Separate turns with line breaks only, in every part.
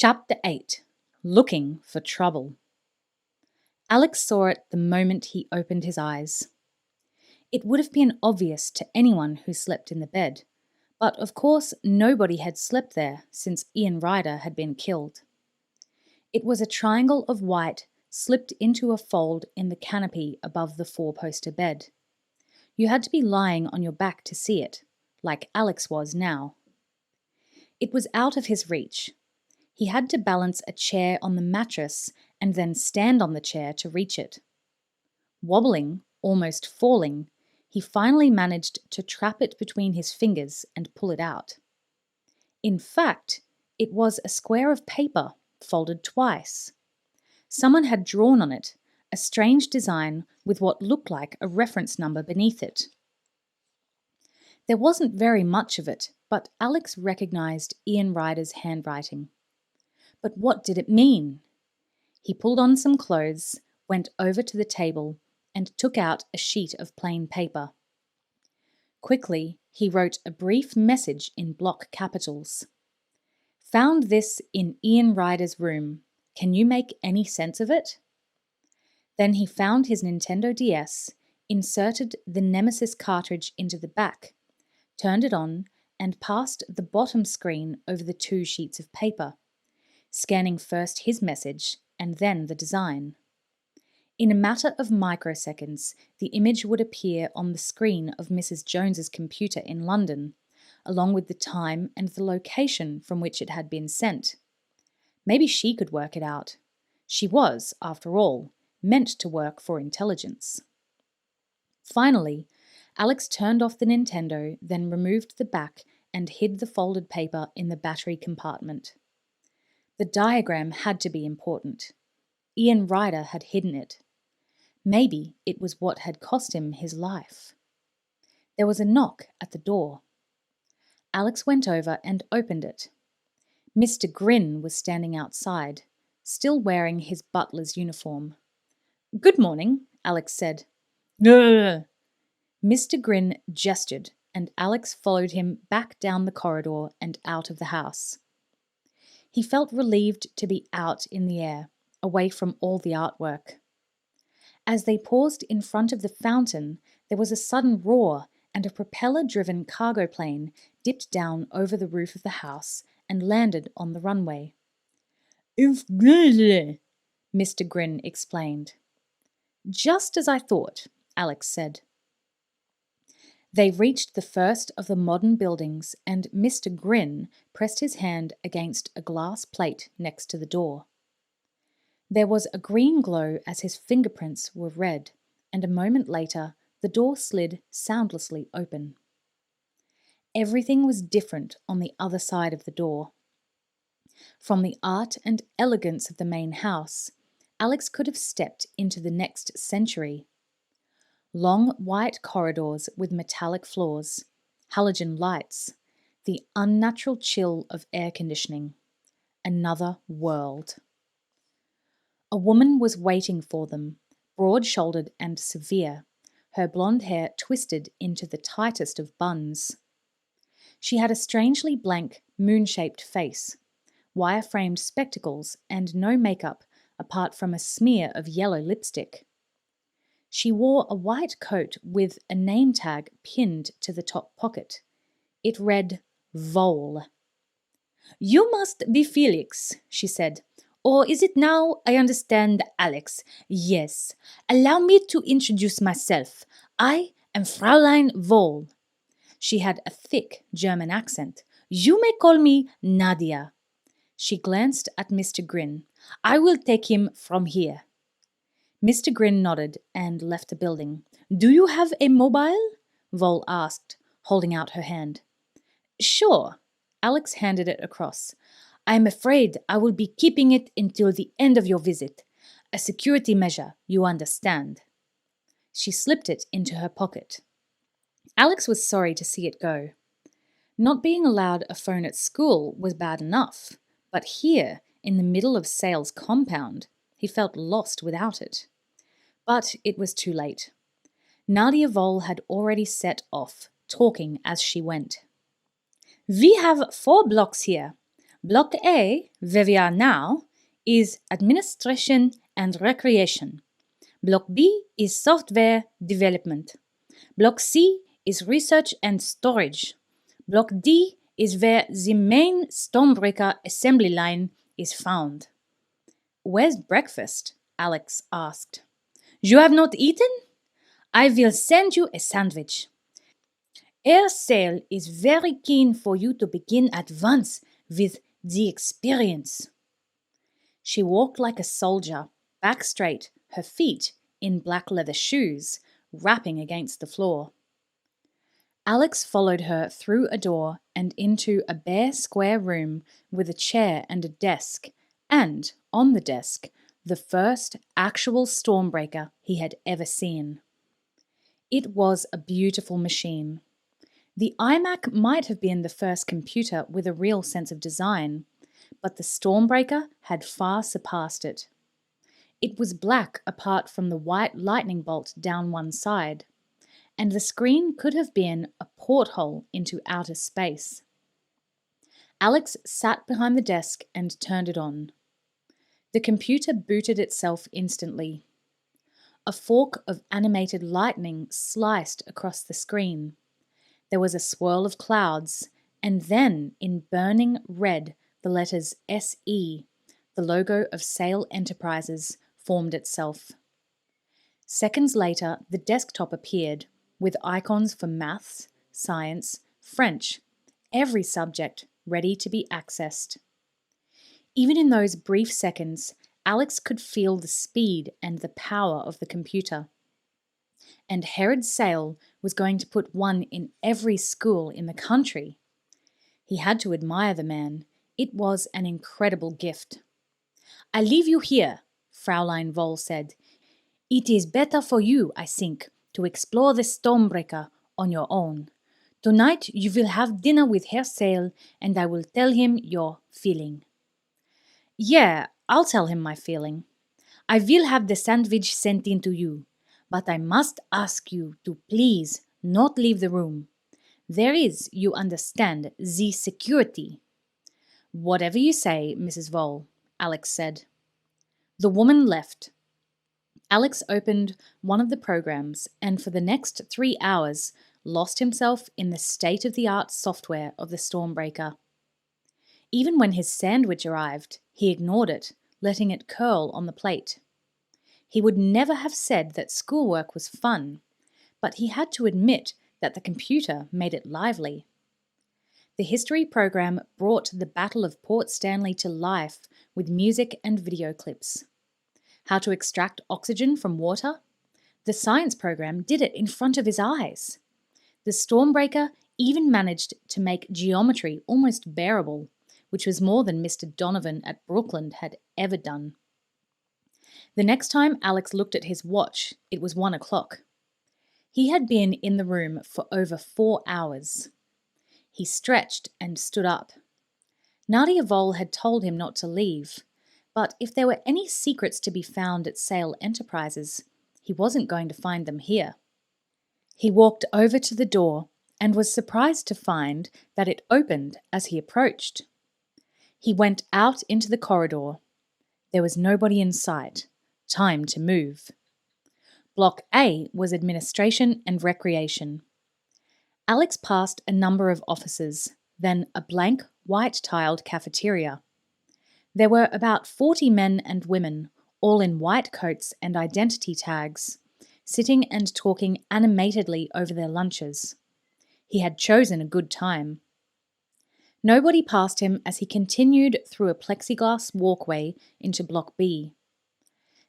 Chapter 8. Looking for Trouble. Alex saw it the moment he opened his eyes. It would have been obvious to anyone who slept in the bed, but of course nobody had slept there since Ian Ryder had been killed. It was a triangle of white slipped into a fold in the canopy above the four-poster bed. You had to be lying on your back to see it, like Alex was now. It was out of his reach. He had to balance a chair on the mattress and then stand on the chair to reach it. Wobbling, almost falling, he finally managed to trap it between his fingers and pull it out. In fact, it was a square of paper, folded twice. Someone had drawn on it, a strange design with what looked like a reference number beneath it. There wasn't very much of it, but Alex recognized Ian Ryder's handwriting. But what did it mean? He pulled on some clothes, went over to the table, and took out a sheet of plain paper. Quickly, he wrote a brief message in block capitals. Found this in Ian Ryder's room. Can you make any sense of it? Then he found his Nintendo DS, inserted the Nemesis cartridge into the back, turned it on, and passed the bottom screen over the two sheets of paper, scanning first his message and then the design. In a matter of microseconds, the image would appear on the screen of Mrs. Jones's computer in London, along with the time and the location from which it had been sent. Maybe she could work it out. She was, after all, meant to work for intelligence. Finally, Alex turned off the Nintendo, then removed the back and hid the folded paper in the battery compartment. The diagram had to be important. Ian Ryder had hidden it. Maybe it was what had cost him his life. There was a knock at the door. Alex went over and opened it. Mr. Grin was standing outside, still wearing his butler's uniform. "Good morning," Alex said. "No." Mr. Grin gestured, and Alex followed him back down the corridor and out of the house. He felt relieved to be out in the air, away from all the artwork. As they paused in front of the fountain, there was a sudden roar, and a propeller-driven cargo plane dipped down over the roof of the house and landed on the runway. "Mr. Grin explained. "Just as I thought," Alex said. They reached the first of the modern buildings, and Mr. Grin pressed his hand against a glass plate next to the door. There was a green glow as his fingerprints were red, and a moment later the door slid soundlessly open. Everything was different on the other side of the door. From the art and elegance of the main house, Alex could have stepped into the next century. Long white corridors with metallic floors, halogen lights, the unnatural chill of air conditioning. Another world. A woman was waiting for them, broad-shouldered and severe, her blonde hair twisted into the tightest of buns. She had a strangely blank, moon-shaped face, wire-framed spectacles, and no makeup apart from a smear of yellow lipstick. She wore a white coat with a name tag pinned to the top pocket. It read, Vole. "You must be Felix," she said. "Or is it now I understand Alex? Yes. Allow me to introduce myself. I am Fräulein Vole." She had a thick German accent. "You may call me Nadia." She glanced at Mr. Grin. "I will take him from here." Mr. Grin nodded and left the building. "Do you have a mobile?" Vole asked, holding out her hand. "Sure." Alex handed it across. "I'm afraid I will be keeping it until the end of your visit. A security measure, you understand." She slipped it into her pocket. Alex was sorry to see it go. Not being allowed a phone at school was bad enough, but here, in the middle of Sale's compound, he felt lost without it. But it was too late. Nadia Vole had already set off, talking as she went. "We have 4 blocks here. Block A, where we are now, is administration and recreation. Block B is software development. Block C is research and storage. Block D is where the main Stormbreaker assembly line is found. Where's breakfast? Alex asked. You have not eaten? I will send you a sandwich. Air Sale is very keen for you to begin at once with the experience. She walked like a soldier, back straight, her feet in black leather shoes, rapping against the floor. Alex followed her through a door and into a bare square room with a chair and a desk, and, on the desk, the first actual Stormbreaker he had ever seen. It was a beautiful machine. The iMac might have been the first computer with a real sense of design, but the Stormbreaker had far surpassed it. It was black apart from the white lightning bolt down one side, and the screen could have been a porthole into outer space. Alex sat behind the desk and turned it on. The computer booted itself instantly. A fork of animated lightning sliced across the screen. There was a swirl of clouds, and then, in burning red, the letters SE, the logo of Sale Enterprises, formed itself. Seconds later, the desktop appeared, with icons for maths, science, French, every subject ready to be accessed. Even in those brief seconds, Alex could feel the speed and the power of the computer. And Herod Sale was going to put one in every school in the country. He had to admire the man. It was an incredible gift. I leave you here, Fraulein Voll said. It is better for you, I think, to explore the Stormbreaker on your own. Tonight you will have dinner with Herr Sale, and I will tell him your feeling. Yeah, I'll tell him my feeling. I will have the sandwich sent in to you, but I must ask you to please not leave the room. There is, you understand, the security. Whatever you say, Mrs. Voll, Alex said. The woman left. Alex opened one of the programs and for the next 3 hours lost himself in the state-of-the-art software of the Stormbreaker. Even when his sandwich arrived, he ignored it, letting it curl on the plate. He would never have said that schoolwork was fun, but he had to admit that the computer made it lively. The history program brought the Battle of Port Stanley to life with music and video clips. How to extract oxygen from water? The science program did it in front of his eyes. The Stormbreaker even managed to make geometry almost bearable, which was more than Mr. Donovan at Brookland had ever done. The next time Alex looked at his watch, it was 1 o'clock. He had been in the room for over 4 hours. He stretched and stood up. Nadia Voll had told him not to leave, but if there were any secrets to be found at Sale Enterprises, he wasn't going to find them here. He walked over to the door and was surprised to find that it opened as he approached. He went out into the corridor. There was nobody in sight. Time to move. Block A was administration and recreation. Alex passed a number of offices, then a blank, white-tiled cafeteria. There were about 40 men and women, all in white coats and identity tags, sitting and talking animatedly over their lunches. He had chosen a good time. Nobody passed him as he continued through a plexiglass walkway into Block B.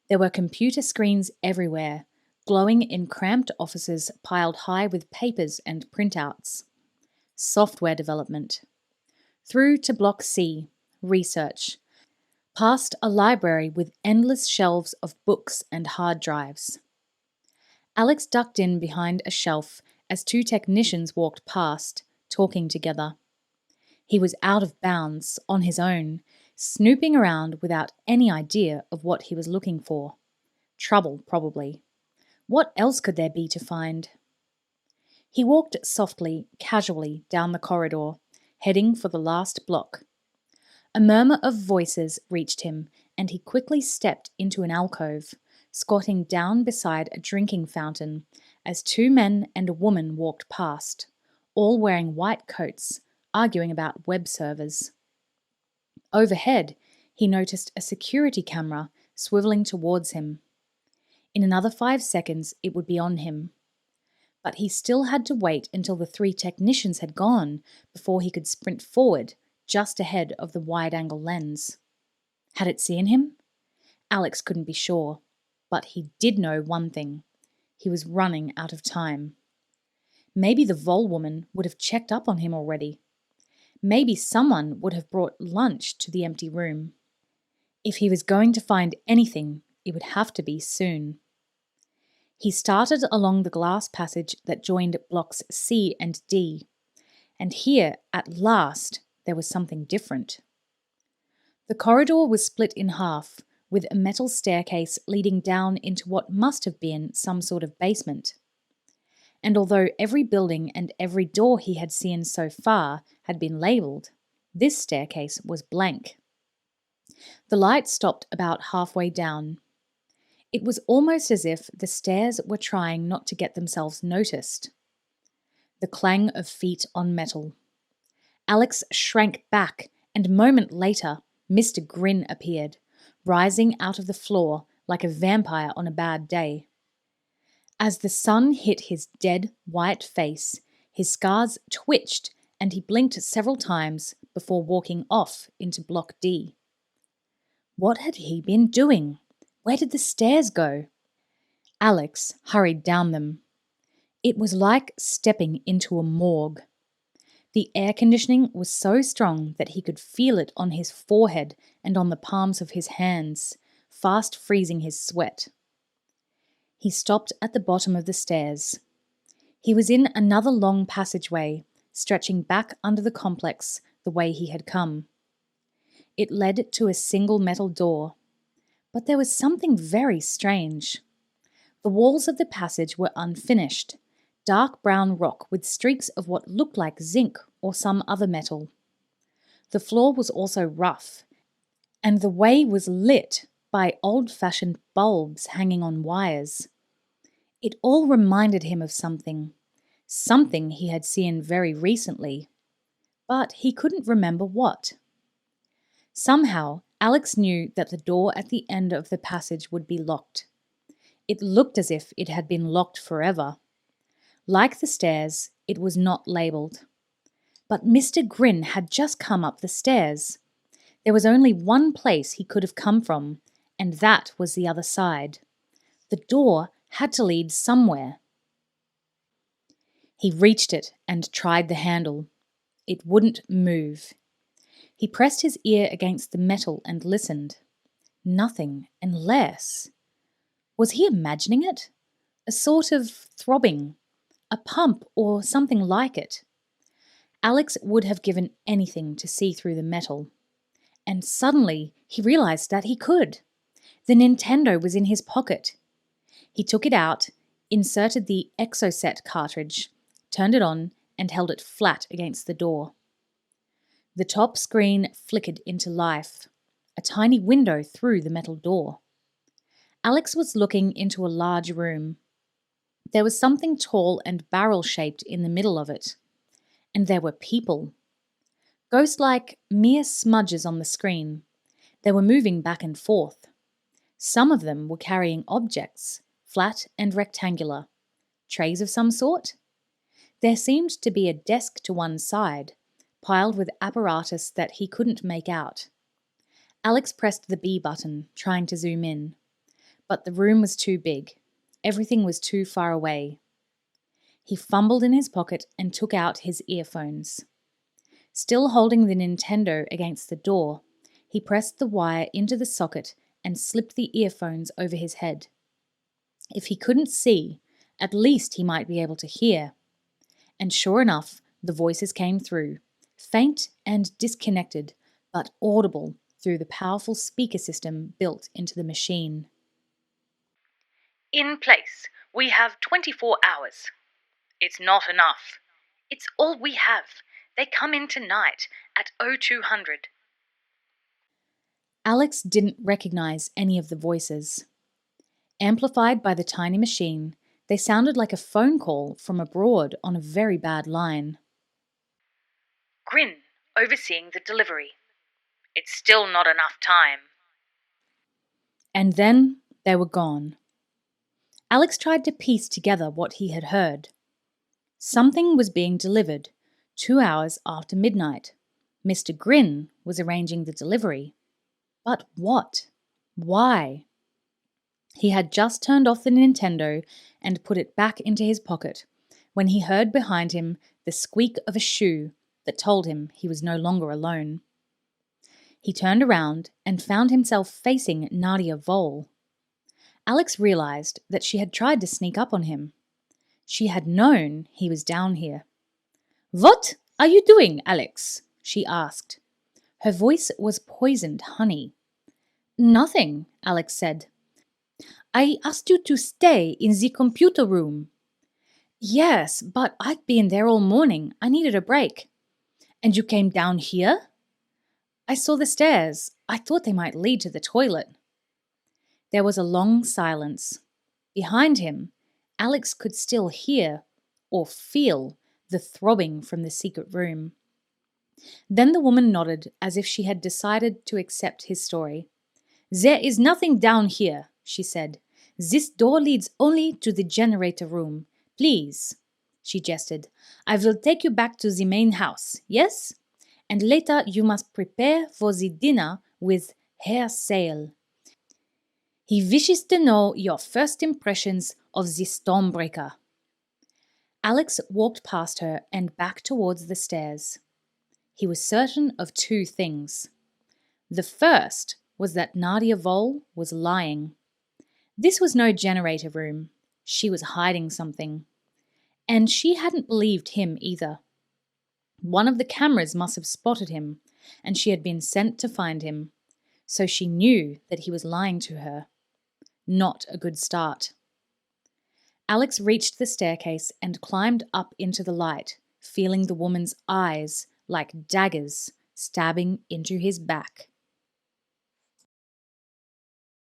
There were computer screens everywhere, glowing in cramped offices piled high with papers and printouts. Software development. Through to Block C, research. Past a library with endless shelves of books and hard drives. Alex ducked in behind a shelf as 2 technicians walked past, talking together. He was out of bounds, on his own, snooping around without any idea of what he was looking for. Trouble, probably. What else could there be to find? He walked softly, casually down the corridor, heading for the last block. A murmur of voices reached him, and he quickly stepped into an alcove, squatting down beside a drinking fountain as two men and a woman walked past, all wearing white coats, arguing about web servers. Overhead, he noticed a security camera swiveling towards him. In another 5 seconds, it would be on him. But he still had to wait until the 3 technicians had gone before he could sprint forward, just ahead of the wide-angle lens. Had it seen him? Alex couldn't be sure, but he did know one thing. He was running out of time. Maybe the Vol woman would have checked up on him already. Maybe someone would have brought lunch to the empty room. If he was going to find anything, it would have to be soon. He started along the glass passage that joined blocks C and D, and here, at last, there was something different. The corridor was split in half, with a metal staircase leading down into what must have been some sort of basement. And although every building and every door he had seen so far had been labelled, this staircase was blank. The light stopped about halfway down. It was almost as if the stairs were trying not to get themselves noticed. The clang of feet on metal. Alex shrank back, and a moment later, Mr. Grin appeared, rising out of the floor like a vampire on a bad day. As the sun hit his dead, white face, his scars twitched and he blinked several times before walking off into Block D. What had he been doing? Where did the stairs go? Alex hurried down them. It was like stepping into a morgue. The air conditioning was so strong that he could feel it on his forehead and on the palms of his hands, fast freezing his sweat. He stopped at the bottom of the stairs. He was in another long passageway, stretching back under the complex the way he had come. It led to a single metal door. But there was something very strange. The walls of the passage were unfinished, dark brown rock with streaks of what looked like zinc or some other metal. The floor was also rough, and the way was lit by old-fashioned bulbs hanging on wires. It all reminded him of something he had seen very recently, but he couldn't remember what. Somehow, Alex knew that the door at the end of the passage would be locked. It looked as if it had been locked forever. Like the stairs, it was not labelled. But Mr. Grin had just come up the stairs. There was only one place he could have come from, and that was the other side. The door had to lead somewhere. He reached it and tried the handle. It wouldn't move. He pressed his ear against the metal and listened. Nothing, unless... Was he imagining it? A sort of throbbing, a pump or something like it. Alex would have given anything to see through the metal. And suddenly he realized that he could. The Nintendo was in his pocket. He took it out, inserted the Exocet cartridge, turned it on, and held it flat against the door. The top screen flickered into life, a tiny window through the metal door. Alex was looking into a large room. There was something tall and barrel-shaped in the middle of it. And there were people. Ghost-like, mere smudges on the screen. They were moving back and forth. Some of them were carrying objects, flat and rectangular. Trays of some sort? There seemed to be a desk to one side, piled with apparatus that he couldn't make out. Alex pressed the B button, trying to zoom in. But the room was too big. Everything was too far away. He fumbled in his pocket and took out his earphones. Still holding the Nintendo against the door, he pressed the wire into the socket and slipped the earphones over his head. If he couldn't see, at least he might be able to hear. And sure enough, the voices came through, faint and disconnected, but audible through the powerful speaker system built into the machine.
In place. We have 24 hours. It's not enough. It's all we have. They come in tonight at 0200.
Alex didn't recognize any of the voices. Amplified by the tiny machine, they sounded like a phone call from abroad on a very bad line.
Grin, overseeing the delivery. It's still not enough time.
And then they were gone. Alex tried to piece together what he had heard. Something was being delivered 2 hours after midnight. Mr. Grin was arranging the delivery. But what? Why? He had just turned off the Nintendo and put it back into his pocket when he heard behind him the squeak of a shoe that told him he was no longer alone. He turned around and found himself facing Nadia Vole. Alex realized that she had tried to sneak up on him. She had known he was down here. "What are you doing, Alex?" she asked. Her voice was poisoned honey. "Nothing," Alex said. "I asked you to stay in the computer room." "Yes, but I'd been there all morning. I needed a break." "And you came down here?" "I saw the stairs. I thought they might lead to the toilet." There was a long silence. Behind him, Alex could still hear or feel the throbbing from the secret room. Then the woman nodded as if she had decided to accept his story. "There is nothing down here," she said. "This door leads only to the generator room. Please," she gestured, "I will take you back to the main house, yes? And later you must prepare for the dinner with Herr Sale. He wishes to know your first impressions of the Stormbreaker." Alex walked past her and back towards the stairs. He was certain of 2 things. The first was that Nadia Vole was lying. This was no generator room. She was hiding something. And she hadn't believed him either. One of the cameras must have spotted him, and she had been sent to find him. So she knew that he was lying to her. Not a good start. Alex reached the staircase and climbed up into the light, feeling the woman's eyes like daggers stabbing into his back.